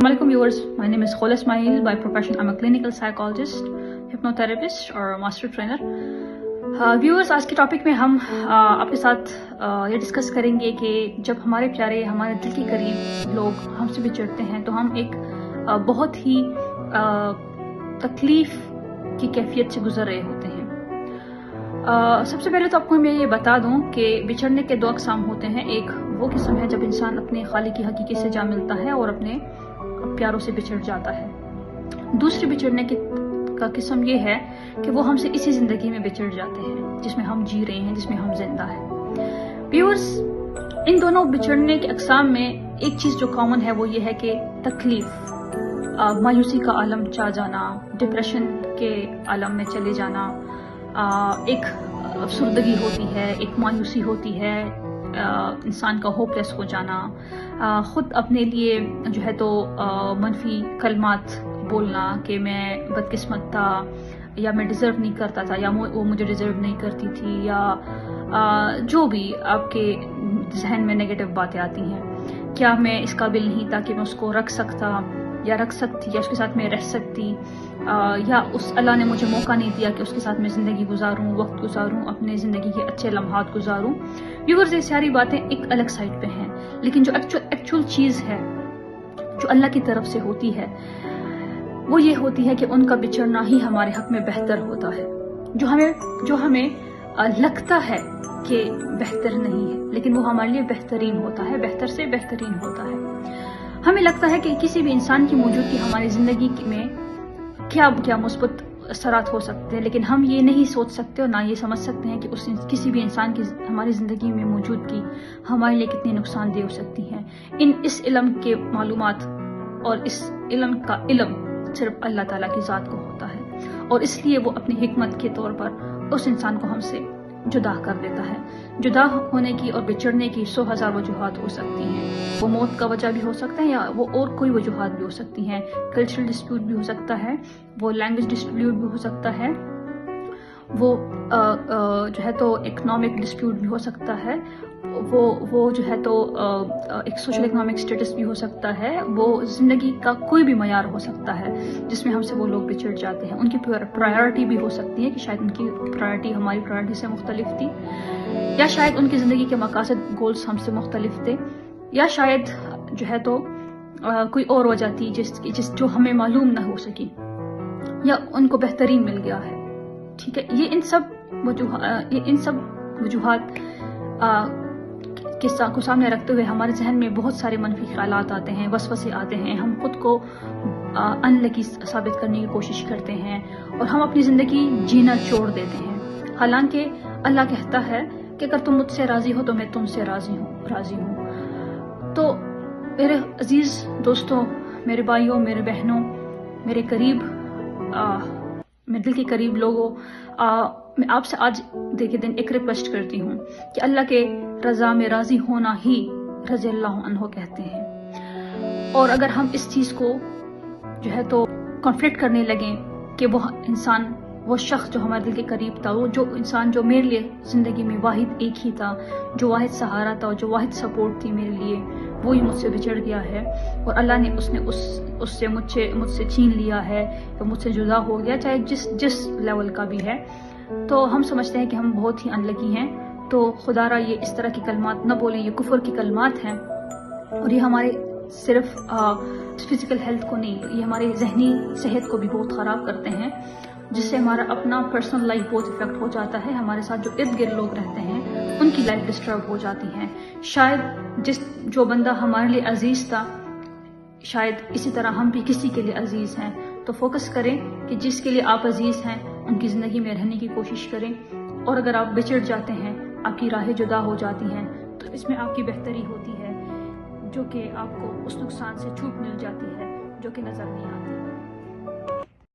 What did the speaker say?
Assalamualaikum viewers, my name is Khola Ismail. By profession, I'm a clinical psychologist, hypnotherapist और master trainer. Viewers, आज के topic में हम आपके साथ ये डिस्कस करेंगे कि जब हमारे प्यारे, हमारे दिल के करीब लोग हमसे बिछड़ते हैं तो हम एक बहुत ही तकलीफ की कैफियत से गुजर रहे होते हैं। सबसे पहले तो आपको मैं ये बता दूं कि बिछड़ने के दो अक़साम होते हैं। एक वो किस्म है जब इंसान अपने खालिक की हकीकत से जा मिलता है और अपने प्यारों से बिछड़ जाता है। दूसरी बिछड़ने का किस्म ये है कि वो हमसे इसी जिंदगी में बिछड़ जाते हैं जिसमें हम जी रहे हैं, जिसमें हम जिंदा हैं। व्यूअर्स, इन दोनों बिछड़ने के अक़साम में एक चीज जो कॉमन है वो ये है कि तकलीफ, मायूसी का आलम चा जाना, डिप्रेशन के आलम में चले जाना, एक अफसुर्दगी होती है, एक मायूसी होती है, इंसान का होपलेस हो जाना, खुद अपने लिए जो है तो मनफी कलमात बोलना कि मैं बदकिस्मत था या मैं डिज़र्व नहीं करता था या वो मुझे डिज़र्व नहीं करती थी, या जो भी आपके जहन में नेगेटिव बातें आती हैं। क्या मैं इस काबिल नहीं था कि मैं उसको रख सकता या रख सकती या उसके साथ मैं रह सकती, या उस अल्लाह ने मुझे मौका नहीं दिया कि उसके साथ मैं ज़िंदगी गुजारूं, वक्त गुजारूं, अपने ज़िंदगी के अच्छे लम्हात गुजारूं। व्यूअर्स, ये सारी बातें एक अलग साइड पे हैं, लेकिन जो एक्चुअल चीज़ है जो अल्लाह की तरफ से होती है वो ये होती है कि उनका बिछड़ना ही हमारे हक में बेहतर होता है। जो हमें लगता है कि बेहतर नहीं है, लेकिन वो हमारे लिए बेहतरीन होता है, बेहतर से बेहतरीन होता है। हमें लगता है कि किसी भी इंसान की मौजूदगी हमारी ज़िंदगी में क्या मुस्बत असरात हो सकते हैं, लेकिन हम ये नहीं सोच सकते और ना ये समझ सकते हैं कि किसी भी इंसान की हमारी ज़िंदगी में मौजूदगी हमारे लिए कितनी नुकसानदेह हो सकती है। इस इल्म के मालूमात और इस इल्म का इल्म सिर्फ अल्लाह ताला की ज़ात को होता है, और इसलिए वो अपनी हिकमत के तौर पर उस इंसान को हमसे जुदा कर देता है। जुदा होने की और बिछड़ने की 100,000 वजूहात हो सकती हैं। वो मौत का वजह भी हो सकता है या वो और कोई वजूहात भी हो सकती हैं। कल्चरल डिस्प्यूट भी हो सकता है, वो लैंग्वेज डिस्प्यूट भी हो सकता है, वो जो है तो इकोनॉमिक डिस्प्यूट भी हो सकता है, वो जो है तो एक सोशल इकोनॉमिक स्टेटस भी हो सकता है, वो ज़िंदगी का कोई भी मयार हो सकता है जिसमें हमसे वो लोग बिछड़ जाते हैं। उनकी प्रायोरिटी भी हो सकती है कि शायद उनकी प्रायोरिटी हमारी प्रायोरिटी से मुख्तलिफ थी, या शायद उनकी ज़िंदगी के मकासद गोल्स हमसे मुख्तलिफ थे, या शायद जो है तो कोई और वजह थी जो हमें मालूम ना हो सकी, या उनको बेहतरीन मिल गया है। ठीक है, ये इन सब वजूहात को सामने रखते हुए हमारे जहन में बहुत सारे मनफी ख्यालात आते हैं, वसवसे आते हैं। हम खुद को अनलकी साबित करने की कोशिश करते हैं और हम अपनी ज़िंदगी जीना छोड़ देते हैं। हालांकि अल्लाह कहता है कि अगर तुम मुझसे राज़ी हो तो मैं तुमसे राज़ी हूँ। तो मेरे अजीज़ दोस्तों, मेरे भाइयों, मेरे बहनों, मेरे करीब, मेरे दिल के करीब लोगों, मैं आपसे आज के दिन एक रिक्वेस्ट करती हूँ कि अल्लाह के रज़ा में राज़ी होना ही रज़ियल्लाहु अन्हु कहते हैं। और अगर हम इस चीज़ को जो है तो कॉन्फ्लिक्ट करने लगें कि वो शख्स जो हमारे दिल के करीब था, वो जो इंसान जो मेरे लिए ज़िंदगी में वाहिद एक ही था, जो वाहिद सहारा था, जो वाहिद सपोर्ट थी मेरे लिए, वो ही मुझसे बिछड़ गया है और अल्लाह ने उससे मुझसे छीन लिया है, तो मुझसे जुदा हो गया, चाहे जिस लेवल का भी है। तो हम समझते हैं कि हम बहुत ही अनलकी हैं। तो खुदारा ये इस तरह की कलमात न बोलें, ये कुफर की कलमात हैं और ये हमारे सिर्फ फिजिकल हेल्थ को नहीं, ये हमारे जहनी सेहत को भी बहुत ख़राब करते हैं, जिससे हमारा अपना पर्सनल लाइफ बहुत इफेक्ट हो जाता है। हमारे साथ जो इर्द गिर्द लोग रहते हैं उनकी लाइफ डिस्टर्ब हो जाती है। शायद जो बंदा हमारे लिए अजीज था, शायद इसी तरह हम भी किसी के लिए अजीज हैं। तो फोकस करें कि जिसके लिए आप अजीज हैं उनकी ज़िंदगी में रहने की कोशिश करें, और अगर आप बिछड़ जाते हैं, आपकी राहें जुदा हो जाती हैं, तो इसमें आपकी बेहतरी होती है, जो कि आपको उस नुकसान से छूट मिल जाती है जो कि नज़र नहीं आती।